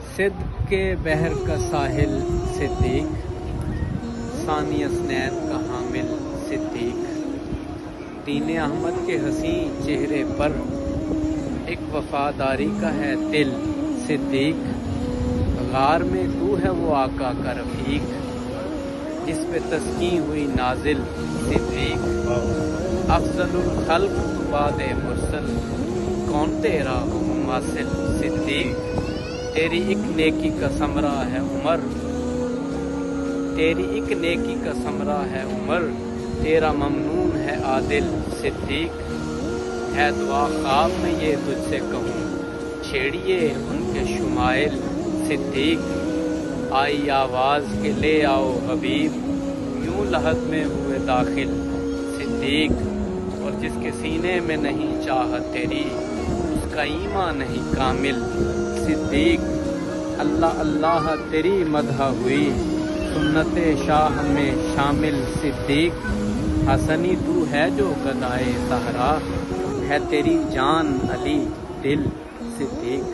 صدق کے بحر کا ساحل صدیق، ثانی اسنین کا حامل صدیق، دین احمد کے حسین چہرے پر ایک وفاداری کا ہے دل صدیق، غار میں تو ہے وہ آقا کا رفیق، جس پہ تسکین ہوئی نازل صدیق، افضل الخلق بعد مرسل، کون تیرا ہو مماثل صدیق، تیری ایک نیکی کا ثمرہ ہے عمر، تیری ایک نیکی کا ثمرہ ہے عمر، تیرا ممنون ہے عادل صدیق، ہے دعا خواب میں یہ تجھ سے کہوں، چھیڑیے ان کے شمائل صدیق، آئی آواز کے لے آؤ حبیب، یوں لحد میں ہوئے داخل صدیق، اور جس کے سینے میں نہیں چاہت تیری، اس کا ایمان نہیں کامل صدیق، اللہ اللہ تیری مدح ہوئی، سنت شاہ میں شامل صدیق، حسنی تو ہے جو گدائے صحرا، ہے تیری جان علی دل صدیق۔